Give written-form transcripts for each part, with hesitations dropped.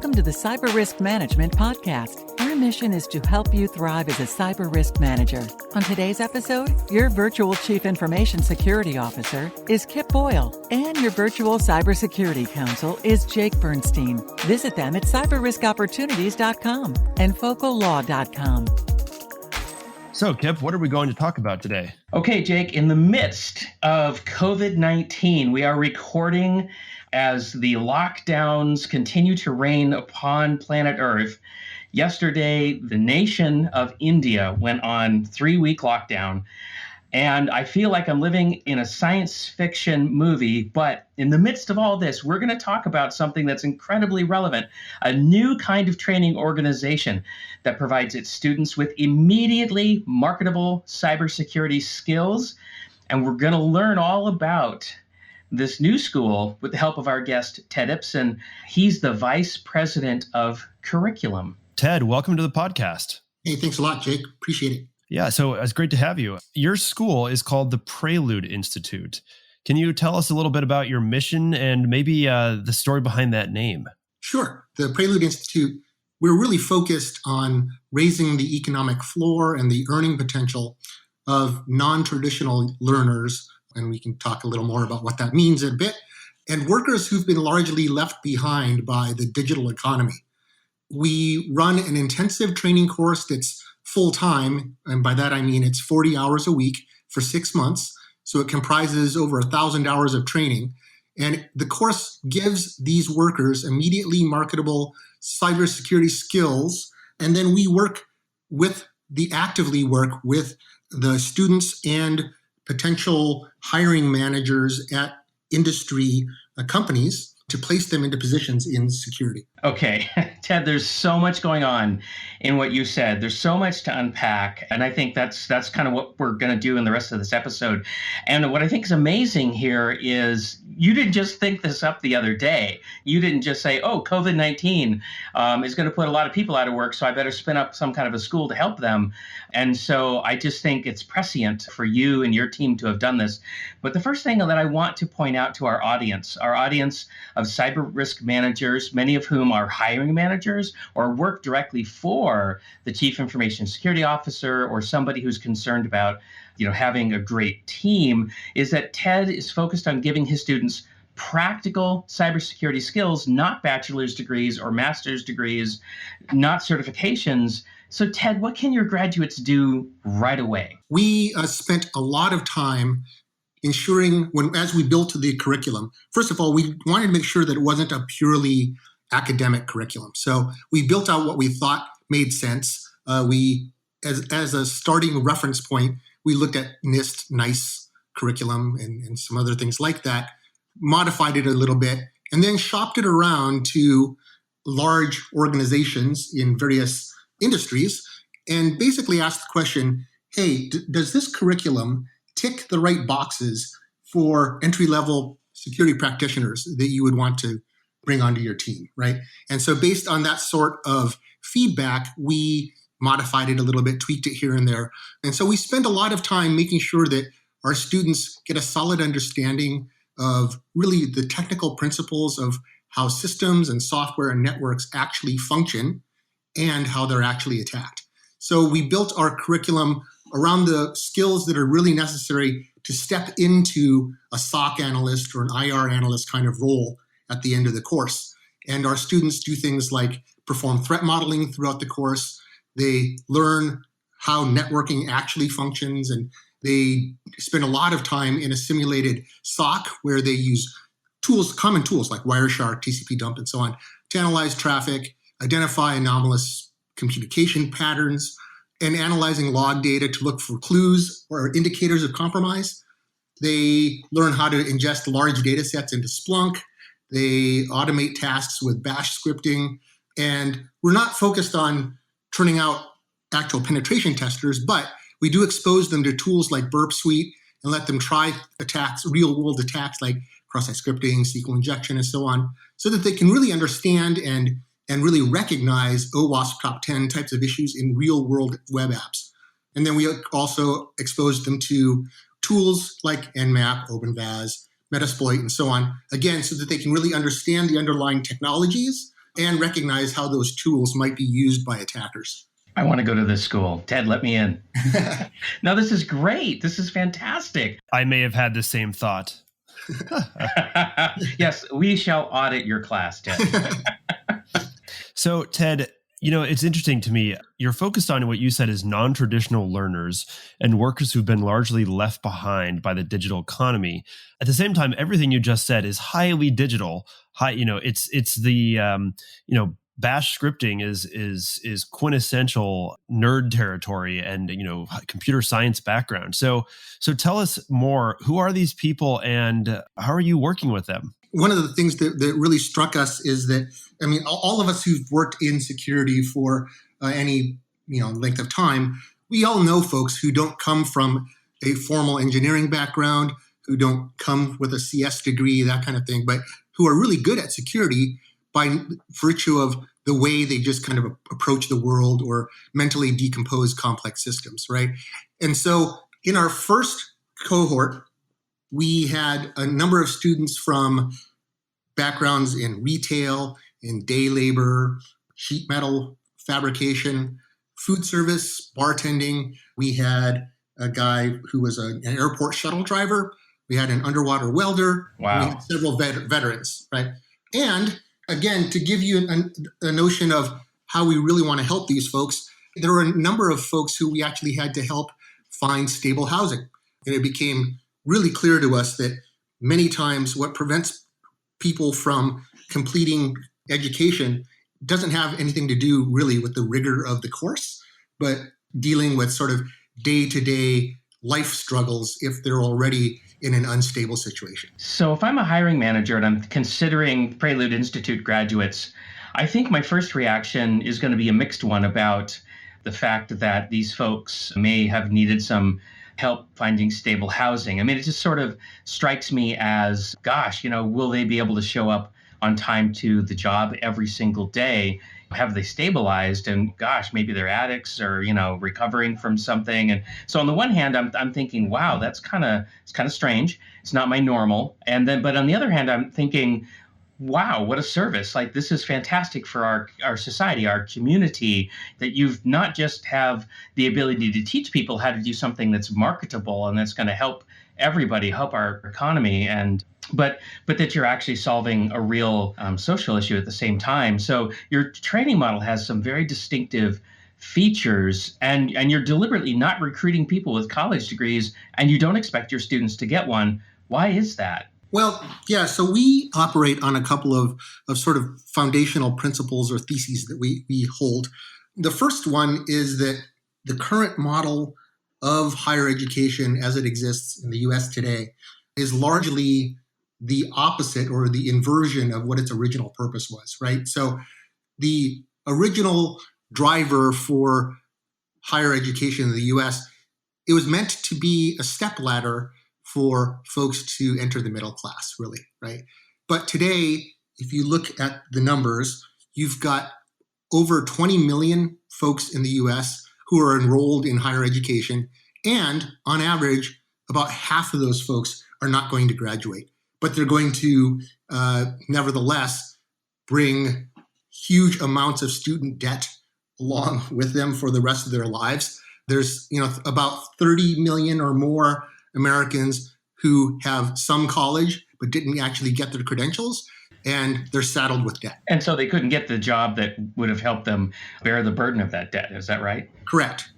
Welcome to the Cyber Risk Management Podcast. Our mission is to help you thrive as a cyber risk manager. On today's episode, your virtual Chief Information Security Officer is Kip Boyle, and your virtual Cybersecurity Counsel is Jake Bernstein. Visit them at cyberriskopportunities.com and focolaw.com. So, Kip, what are we going to talk about today? Okay, Jake, in the midst of COVID-19, we are recording as the lockdowns continue to reign upon planet Earth. Yesterday, the nation of India went on 3-week lockdown. And I feel like I'm living in a science fiction movie, but in the midst of all this, we're going to talk about something that's incredibly relevant, a new kind of training organization that provides its students with immediately marketable cybersecurity skills. And we're going to learn all about this new school with the help of our guest, Ted Ipsen. He's the Vice President of Curriculum. Ted, welcome to the podcast. Hey, thanks a lot, Jake. Appreciate it. Yeah, so it's great to have you. Your school is called the Prelude Institute. Can you tell us a little bit about your mission and maybe the story behind that name? Sure. The Prelude Institute, we're really focused on raising the economic floor and the earning potential of non-traditional learners, and we can talk a little more about what that means in a bit, and workers who've been largely left behind by the digital economy. We run an intensive training course that's full-time, and by that I mean it's 40 hours a week for 6 months. So it comprises over 1,000 hours of training. And the course gives these workers immediately marketable cybersecurity skills. And then we actively work with the students and potential hiring managers at industry companies to place them into positions in security. Okay, Ted, there's so much going on in what you said. There's so much to unpack. And I think that's kind of what we're going to do in the rest of this episode. And what I think is amazing here is you didn't just think this up the other day. You didn't just say, oh, COVID-19 is going to put a lot of people out of work, so I better spin up some kind of a school to help them. And so I just think it's prescient for you and your team to have done this. But the first thing that I want to point out to our audience of cyber risk managers, many of whom are hiring managers or work directly for the Chief Information Security Officer or somebody who's concerned about having a great team, is that Ted is focused on giving his students practical cybersecurity skills, not bachelor's degrees or master's degrees, not certifications. So Ted, what can your graduates do right away? We spent a lot of time ensuring as we built the curriculum, first of all, we wanted to make sure that it wasn't a purely academic curriculum. So we built out what we thought made sense. As a starting reference point, we looked at NIST, NICE curriculum and some other things like that, modified it a little bit, and then shopped it around to large organizations in various industries and basically asked the question, hey, does this curriculum tick the right boxes for entry-level security practitioners that you would want to bring onto your team, right? And so based on that sort of feedback, we modified it a little bit, tweaked it here and there. And so we spend a lot of time making sure that our students get a solid understanding of really the technical principles of how systems and software and networks actually function and how they're actually attacked. So we built our curriculum around the skills that are really necessary to step into a SOC analyst or an IR analyst kind of role at the end of the course. And our students do things like perform threat modeling throughout the course. They learn how networking actually functions, and they spend a lot of time in a simulated SOC where they use common tools like Wireshark, TCP dump, and so on to analyze traffic, identify anomalous communication patterns, and analyzing log data to look for clues or indicators of compromise. They learn how to ingest large data sets into Splunk. They automate tasks with bash scripting. And we're not focused on turning out actual penetration testers, but we do expose them to tools like Burp Suite and let them try attacks, real-world attacks like cross-site scripting, SQL injection, and so on, so that they can really understand and really recognize OWASP top 10 types of issues in real-world web apps. And then we also expose them to tools like Nmap, OpenVAS, Metasploit, and so on, again, so that they can really understand the underlying technologies and recognize how those tools might be used by attackers. I want to go to this school. Ted, let me in. No, this is great. This is fantastic. I may have had the same thought. Yes, we shall audit your class, Ted. So, Ted, it's interesting to me. You're focused on what you said is non-traditional learners and workers who've been largely left behind by the digital economy. At the same time, everything you just said is highly digital. It's the Bash scripting is quintessential nerd territory and computer science background. So tell us more. Who are these people and how are you working with them? One of the things that really struck us is that, all of us who've worked in security for any length of time, we all know folks who don't come from a formal engineering background, who don't come with a CS degree, that kind of thing, but who are really good at security by virtue of the way they just kind of approach the world or mentally decompose complex systems, right? And so in our first cohort, we had a number of students from backgrounds in retail, in day labor, sheet metal fabrication, food service, bartending. We had a guy who was an airport shuttle driver. We had an underwater welder. Wow. We had several veterans, right? And again, to give you a notion of how we really want to help these folks, there were a number of folks who we actually had to help find stable housing. And it became really clear to us that many times what prevents people from completing education doesn't have anything to do really with the rigor of the course, but dealing with sort of day-to-day life struggles if they're already in an unstable situation. So if I'm a hiring manager and I'm considering Prelude Institute graduates, I think my first reaction is going to be a mixed one about the fact that these folks may have needed some help finding stable housing. It just sort of strikes me as, gosh, will they be able to show up on time to the job every single day? Have they stabilized? And gosh, maybe they're addicts or, recovering from something. And so on the one hand, I'm thinking, wow, it's kind of strange. It's not my normal. But on the other hand, I'm thinking, wow, what a service. Like, this is fantastic for our society, our community, that you've not just have the ability to teach people how to do something that's marketable and that's going to help everybody, help our economy, but that you're actually solving a real social issue at the same time. So your training model has some very distinctive features, and you're deliberately not recruiting people with college degrees, and you don't expect your students to get one. Why is that? Well, yeah, so we operate on a couple of sort of foundational principles or theses that we hold. The first one is that the current model of higher education as it exists in the US today is largely the opposite or the inversion of what its original purpose was, right? So the original driver for higher education in the US, it was meant to be a stepladder for folks to enter the middle class, really, right? But today, if you look at the numbers, you've got over 20 million folks in the US who are enrolled in higher education. And on average, about half of those folks are not going to graduate, but they're going to nevertheless bring huge amounts of student debt along with them for the rest of their lives. There's about 30 million or more Americans who have some college but didn't actually get their credentials, and they're saddled with debt. And so they couldn't get the job that would have helped them bear the burden of that debt. Is that right? Correct.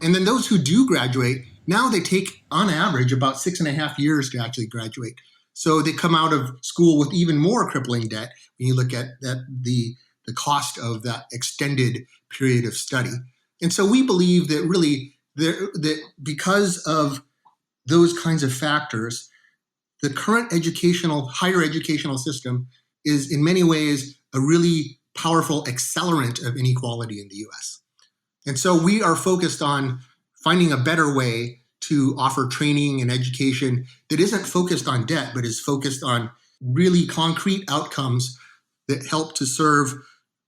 And then those who do graduate, now they take, on average, about 6.5 years to actually graduate. So they come out of school with even more crippling debt when you look at the cost of that extended period of study. And so we believe that really that because of those kinds of factors, the current higher educational system is in many ways a really powerful accelerant of inequality in the US. And so we are focused on finding a better way to offer training and education that isn't focused on debt, but is focused on really concrete outcomes that help to serve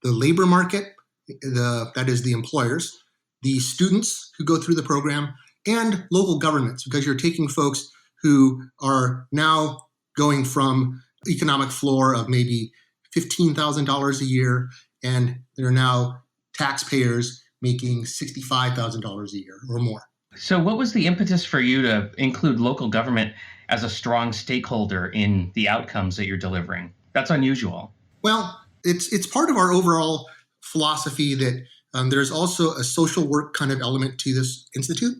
the labor market, that is the employers, the students who go through the program, and local governments, because you're taking folks who are now going from economic floor of maybe $15,000 a year, and they're now taxpayers making $65,000 a year or more. So what was the impetus for you to include local government as a strong stakeholder in the outcomes that you're delivering? That's unusual. Well, it's part of our overall philosophy that there's also a social work kind of element to this institute.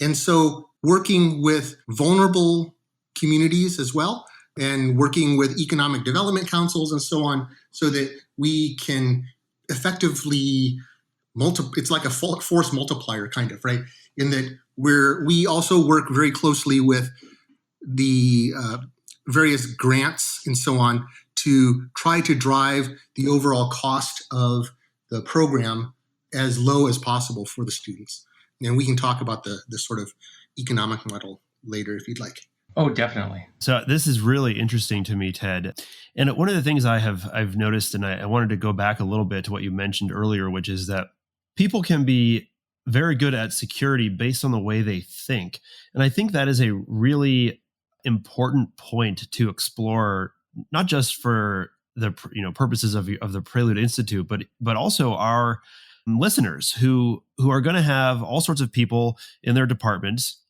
And so working with vulnerable communities as well, and working with economic development councils and so on, so that we can effectively it's like a force multiplier kind of, right? In that we also work very closely with the various grants and so on to try to drive the overall cost of the program as low as possible for the students. And we can talk about the sort of economic model later if you'd like. Oh, definitely. So this is really interesting to me, Ted. And one of the things I've noticed, and I wanted to go back a little bit to what you mentioned earlier, which is that people can be very good at security based on the way they think. And I think that is a really important point to explore, not just for the purposes of the Prelude Institute, but also our listeners who are going to have all sorts of people in their departments,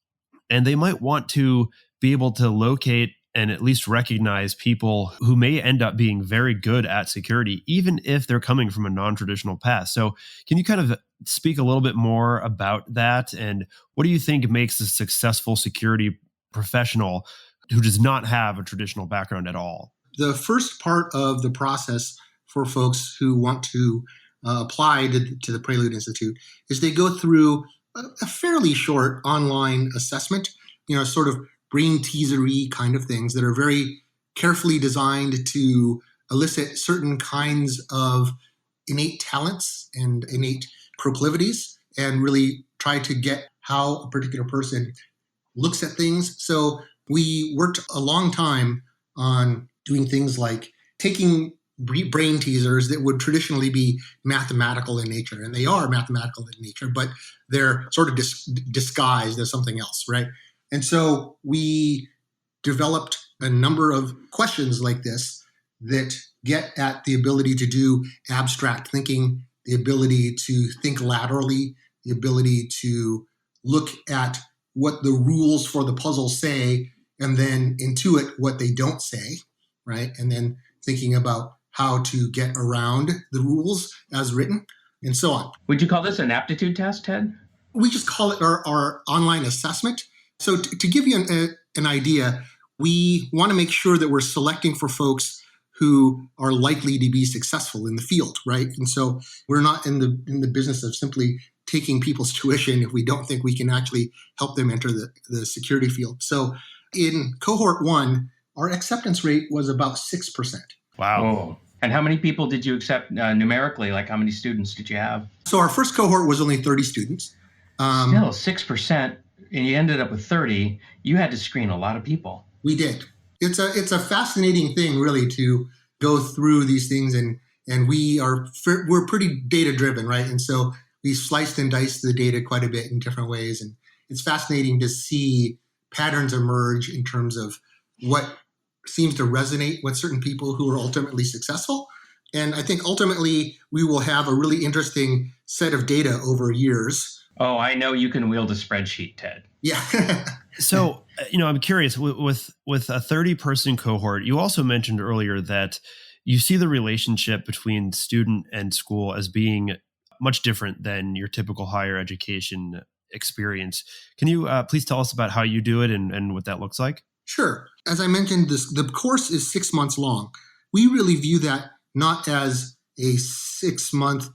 and they might want to be able to locate and at least recognize people who may end up being very good at security, even if they're coming from a non-traditional path. So can you kind of speak a little bit more about that? And what do you think makes a successful security professional who does not have a traditional background at all? The first part of the process for folks who want to apply to the Prelude Institute is they go through a fairly short online assessment, sort of brain teaser-y kind of things that are very carefully designed to elicit certain kinds of innate talents and innate proclivities and really try to get how a particular person looks at things. So we worked a long time on doing things like taking brain teasers that would traditionally be mathematical in nature, and they are mathematical in nature, but they're sort of disguised as something else, right? And so we developed a number of questions like this that get at the ability to do abstract thinking, the ability to think laterally, the ability to look at what the rules for the puzzle say and then intuit what they don't say, right? And then thinking about how to get around the rules as written and so on. Would you call this an aptitude test, Ted? We just call it our online assessment. So to give you an idea, we want to make sure that we're selecting for folks who are likely to be successful in the field, right? And so we're not in the business of simply taking people's tuition if we don't think we can actually help them enter the security field. So in cohort 1, our acceptance rate was about 6%. Wow. Whoa. And how many people did you accept numerically? Like how many students did you have? So our first cohort was only 30 students. Still 6%. And you ended up with 30, you had to screen a lot of people. We did. It's a fascinating thing, really, to go through these things, and we're pretty data driven, right? And so we sliced and diced the data quite a bit in different ways, and it's fascinating to see patterns emerge in terms of what seems to resonate with certain people who are ultimately successful. And I think ultimately we will have a really interesting set of data over years. Oh, I know you can wield a spreadsheet, Ted. Yeah. So, I'm curious with a 30-person cohort, you also mentioned earlier that you see the relationship between student and school as being much different than your typical higher education experience. Can you please tell us about how you do it and what that looks like? Sure. As I mentioned, the course is 6 months long. We really view that not as a 6-month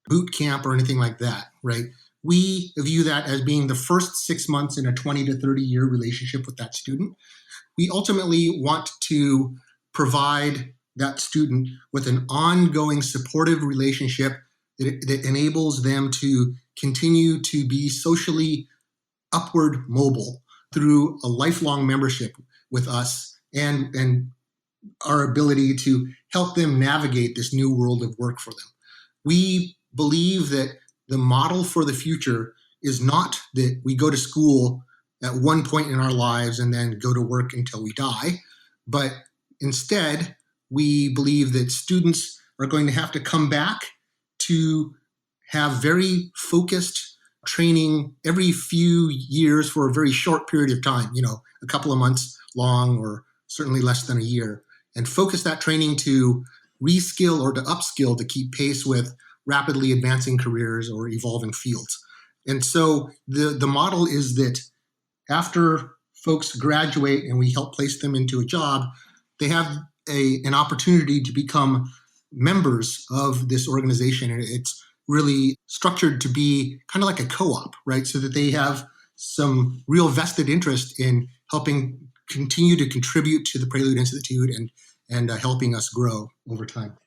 boot camp or anything like that, right? We view that as being the first 6 months in a 20 to 30 year relationship with that student. We ultimately want to provide that student with an ongoing supportive relationship that enables them to continue to be socially upward mobile through a lifelong membership with us and our ability to help them navigate this new world of work for them. We believe that the model for the future is not that we go to school at one point in our lives and then go to work until we die, but instead we believe that students are going to have to come back to have very focused training every few years for a very short period of time, a couple of months long or certainly less than a year, and focus that training to reskill or to upskill to keep pace with rapidly advancing careers or evolving fields. And so the model is that after folks graduate and we help place them into a job, they have an opportunity to become members of this organization. And it's really structured to be kind of like a co-op, right? So that they have some real vested interest in helping continue to contribute to the Prelude Institute and helping us grow over time.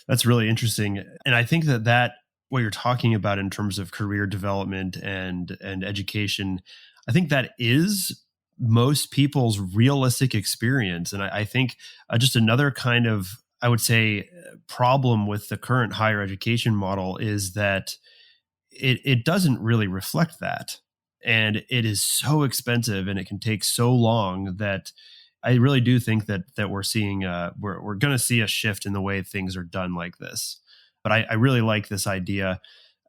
That's really interesting. And I think that what you're talking about in terms of career development and education, I think that is most people's realistic experience. And I think just another kind of, I would say, problem with the current higher education model is that it doesn't really reflect that. And it is so expensive and it can take so long that I really do think that we're seeing we're going to see a shift in the way things are done like this. But I really like this idea,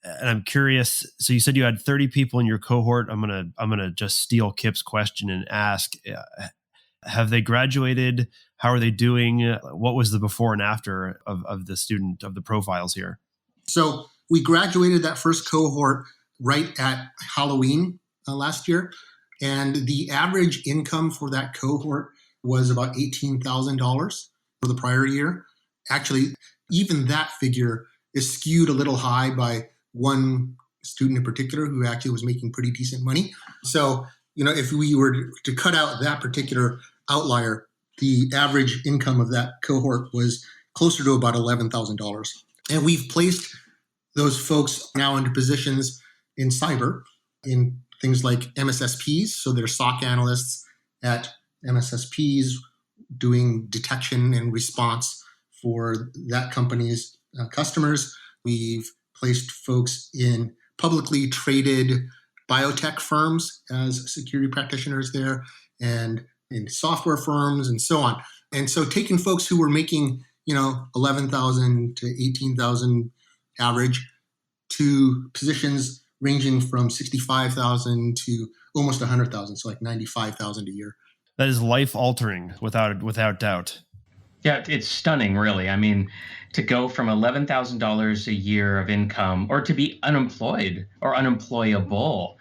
and I'm curious. So you said you had 30 people in your cohort. I'm gonna just steal Kip's question and ask: have they graduated? How are they doing? What was the before and after of the student of the profiles here? So we graduated that first cohort right at Halloween last year, and the average income for that cohort was about $18,000 for the prior year. Actually, even that figure is skewed a little high by one student in particular who actually was making pretty decent money. So, if we were to cut out that particular outlier, the average income of that cohort was closer to about $11,000. And we've placed those folks now into positions in cyber, in things like MSSPs. So they're SOC analysts at MSSPs doing detection and response for that company's customers. We've placed folks in publicly traded biotech firms as security practitioners there, and in software firms and so on. And so taking folks who were making, $11,000 to $18,000 average to positions ranging from $65,000 to almost $100,000, so like $95,000 a year. That is life altering without doubt. Yeah, it's stunning, really. I mean, to go from $11,000 a year of income, or to be unemployed or unemployable,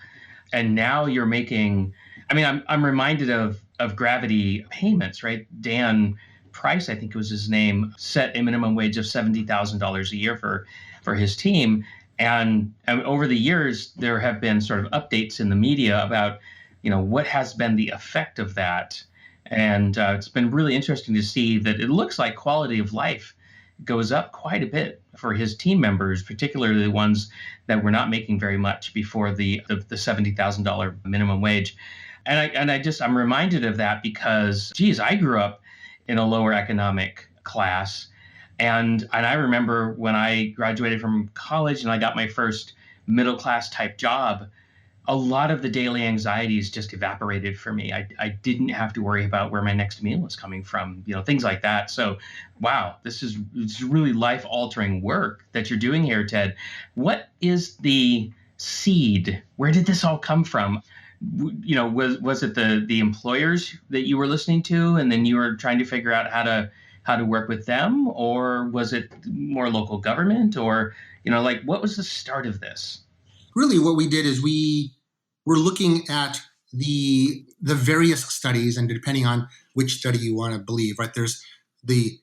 and now you're making. I mean, I'm reminded of Gravity payments, right? Dan Price, I think it was his name, set a minimum wage of $70,000 a year for his team, and over the years there have been sort of updates in the media about what has been the effect of that. And it's been really interesting to see that it looks like quality of life goes up quite a bit for his team members, particularly the ones that were not making very much before the $70,000 minimum wage. And I'm reminded of that because, I grew up in a lower economic class. And I remember when I graduated from college and I got my first middle class type job, a lot of the daily anxieties just evaporated for me. I didn't have to worry about where my next meal was coming from, things like that. So, wow, it's really life-altering work that you're doing here, Ted. What is the seed? Where did this all come from? Was it the employers that you were listening to, and then you were trying to figure out how to work with them, or was it more local government, or what was the start of this? Really what we did is we were looking at the various studies, and depending on which study you want to believe, right? There's the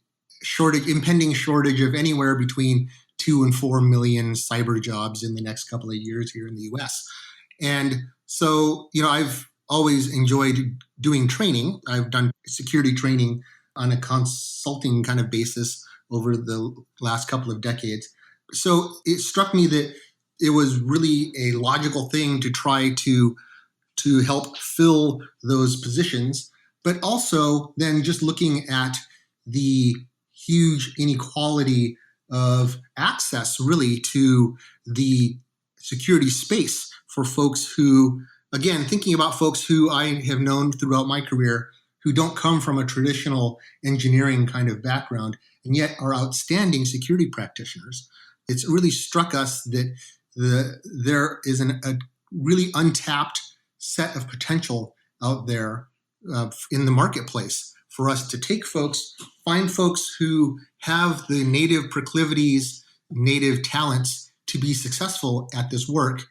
impending shortage of anywhere between 2 and 4 million cyber jobs in the next couple of years here in the US. And so, I've always enjoyed doing training. I've done security training on a consulting kind of basis over the last couple of decades. So it struck me that it was really a logical thing to try to help fill those positions, but also then just looking at the huge inequality of access really to the security space for folks who, again, thinking about folks who I have known throughout my career who don't come from a traditional engineering kind of background, and yet are outstanding security practitioners. It's really struck us that there is a really untapped set of potential out there in the marketplace for us to take folks, find folks who have the native proclivities, native talents to be successful at this work.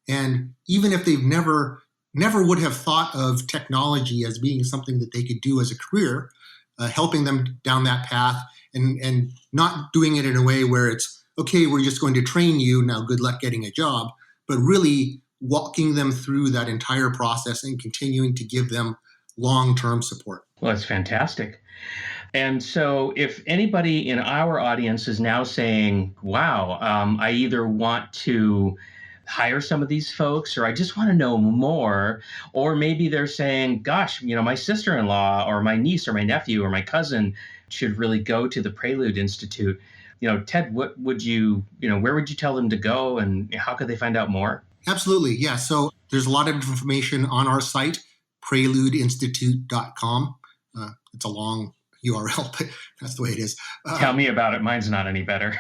And even if they've never would have thought of technology as being something that they could do as a career, helping them down that path and not doing it in a way where it's, okay, we're just going to train you, now good luck getting a job, but really walking them through that entire process and continuing to give them long-term support. Well, that's fantastic. And so if anybody in our audience is now saying, wow, I either want to hire some of these folks, or I just want to know more, or maybe they're saying, gosh, my sister-in-law or my niece or my nephew or my cousin should really go to the Prelude Institute. Ted, what would where would you tell them to go, and how could they find out more? Absolutely. Yeah. So there's a lot of information on our site, preludeinstitute.com. It's a long URL, but that's the way it is. Tell me about it. Mine's not any better.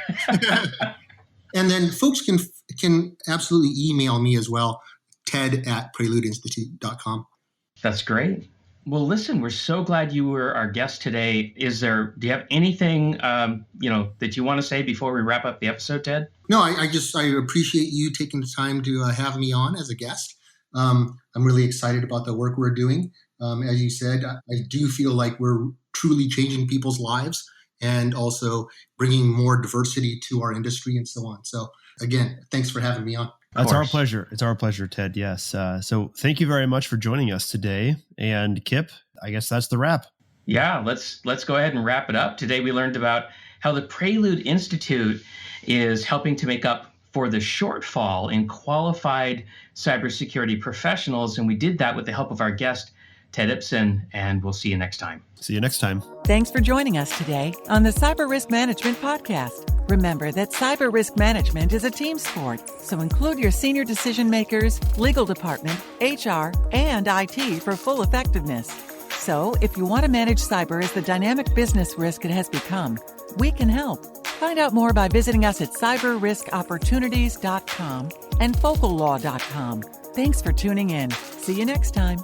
And then folks can absolutely email me as well, ted@preludeinstitute.com. That's great. Well, listen, we're so glad you were our guest today. Do you have anything, that you want to say before we wrap up the episode, Ted? No, I appreciate you taking the time to have me on as a guest. I'm really excited about the work we're doing. As you said, I do feel like we're truly changing people's lives and also bringing more diversity to our industry and so on. So again, thanks for having me on. That's our pleasure. It's our pleasure, Ted. Yes. So thank you very much for joining us today. And Kip, I guess that's the wrap. Yeah, let's go ahead and wrap it up. Today we learned about how the Prelude Institute is helping to make up for the shortfall in qualified cybersecurity professionals. And we did that with the help of our guest, Ted Ipsen, and we'll see you next time. See you next time. Thanks for joining us today on the Cyber Risk Management Podcast. Remember that cyber risk management is a team sport, so include your senior decision makers, legal department, HR, and IT for full effectiveness. So if you want to manage cyber as the dynamic business risk it has become, we can help. Find out more by visiting us at cyberriskopportunities.com and focallaw.com. Thanks for tuning in. See you next time.